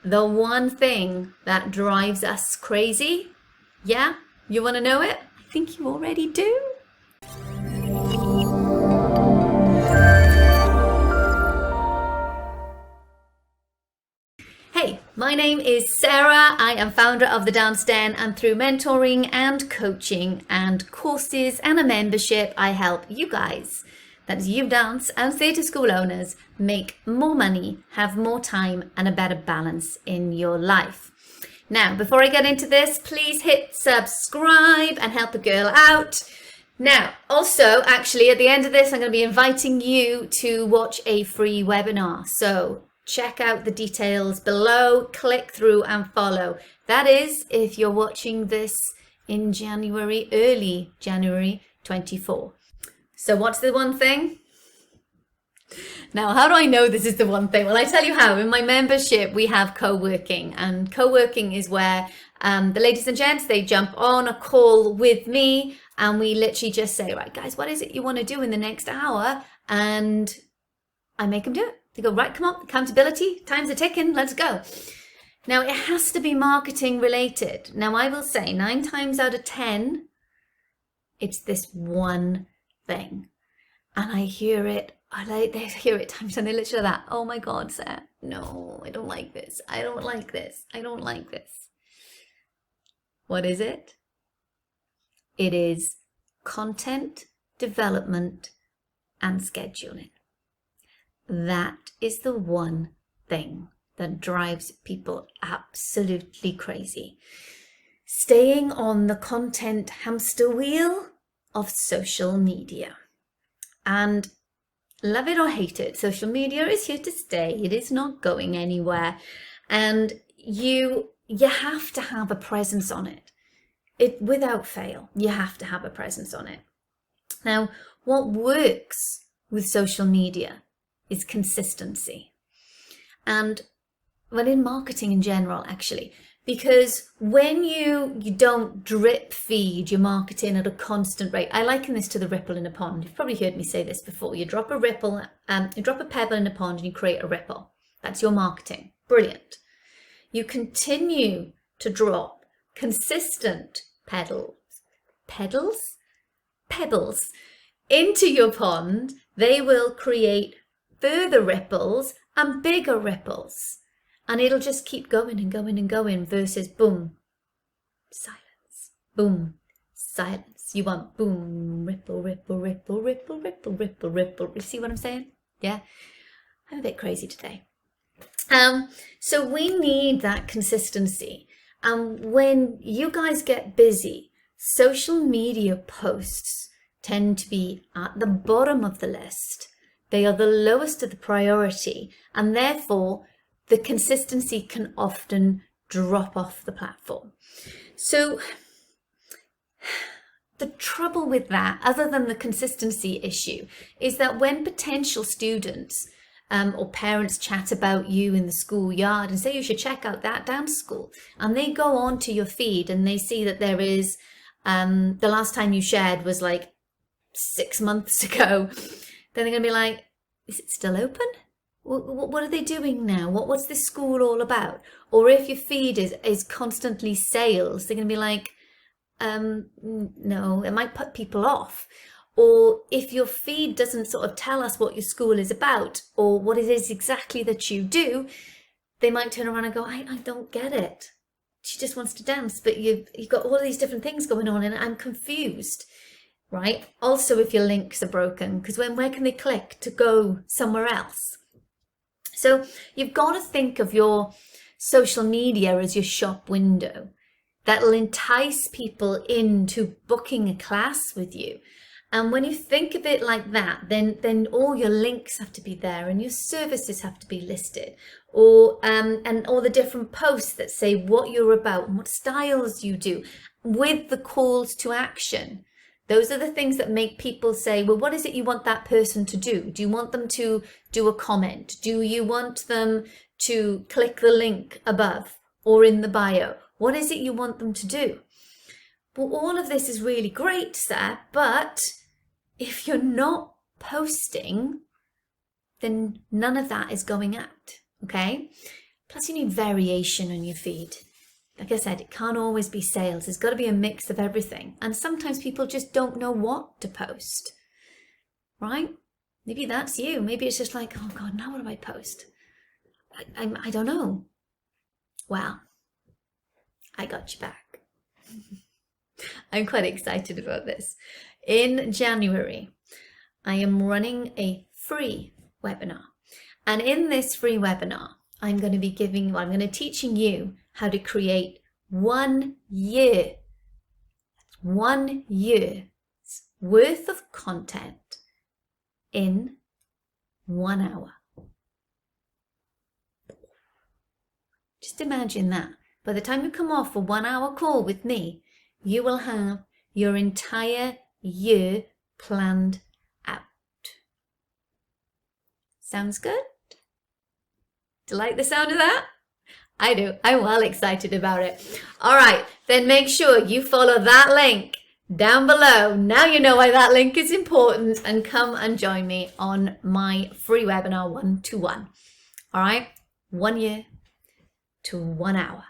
The one thing that drives us crazy? Yeah? You want to know it? I think you already do. Hey, my name is Sarah. I am founder of The Dance Den, and through mentoring and coaching and courses and a membership, I help you guys, that is you dance and theatre school owners, make more money, have more time and a better balance in your life. Now, before I get into this, please hit subscribe and help a girl out. Now, also, actually, at the end of this, I'm going to be inviting you to watch a free webinar. So check out the details below, click through and follow. That is, if you're watching this in January, early January 24. So what's the one thing? Now, how do I know this is the one thing? Well, I tell you how. In my membership, we have co-working, and co-working is where the ladies and gents, they jump on a call with me and we literally just say, right, guys, what is it you want to do in the next hour? And I make them do it. They go, right, come on, accountability, time's a ticking, let's go. Now, it has to be marketing related. Now, I will say 9 times out of 10, it's this one thing. And I hear it, they hear it times and they literally that, oh my God, Sarah, no, I don't like this. I don't like this. I don't like this. What is it? It is content development and scheduling. That is the one thing that drives people absolutely crazy. Staying on the content hamster wheel of social media. And love it or hate it, social media is here to stay. It is not going anywhere. And you have to have a presence on it. Without fail, you have to have a presence on it. Now, what works with social media is consistency. And well, in marketing in general, actually, because when you don't drip feed your marketing at a constant rate, I liken this to the ripple in a pond. You've probably heard me say this before. You drop a ripple, you drop a pebble in a pond and you create a ripple. That's your marketing. Brilliant. You continue to drop consistent pebbles into your pond. They will create further ripples and bigger ripples. And it'll just keep going and going and going versus boom, silence, boom, silence. You want boom, ripple, ripple, ripple, ripple, ripple, ripple, ripple. You see what I'm saying? Yeah? I'm a bit crazy today. So we need that consistency. And when you guys get busy, social media posts tend to be at the bottom of the list. They are the lowest of the priority, and therefore the consistency can often drop off the platform. So the trouble with that, other than the consistency issue, is that when potential students or parents chat about you in the schoolyard and say you should check out that dance school, and they go on to your feed and they see that there is, the last time you shared was like 6 months ago, then they're going to be like, is it still open? What are they doing now? What's this school all about? Or if your feed is constantly sales, they're going to be like, no, it might put people off. Or if your feed doesn't sort of tell us what your school is about or what it is exactly that you do, they might turn around and go, I don't get it. She just wants to dance, but you've got all these different things going on and I'm confused, right? Also, if your links are broken, because where can they click to go somewhere else? So you've got to think of your social media as your shop window that'll entice people into booking a class with you. And when you think of it like that, then all your links have to be there and your services have to be listed, or and all the different posts that say what you're about and what styles you do with the calls to action. Those are the things that make people say, well, what is it you want that person to do? Do you want them to do a comment? Do you want them to click the link above or in the bio? What is it you want them to do? Well, all of this is really great, Seth, but if you're not posting, then none of that is going out, okay? Plus you need variation on your feed. Like I said, it can't always be sales. There's got to be a mix of everything. And sometimes people just don't know what to post, right? Maybe that's you. Maybe it's just like, oh God, now what do I post? I don't know. Well, I got you back. I'm quite excited about this. In January, I am running a free webinar. And in this free webinar, I'm going to be teaching you how to create 1 year's worth of content in 1 hour. Just imagine that. By the time you come off a 1 hour call with me, you will have your entire year planned out. Sounds good? Do you like the sound of that? I do. I'm well excited about it. All right, then make sure you follow that link down below. Now you know why that link is important, and come and join me on my free webinar 1-to-1. All right, 1 year to 1 hour.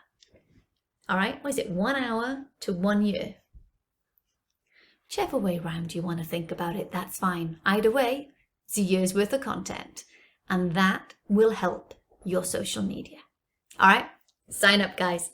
All right, what is it? 1 hour to 1 year. Whichever way round you want to think about it, that's fine. Either way, it's a year's worth of content, and that will help your social media. All right, sign up, guys.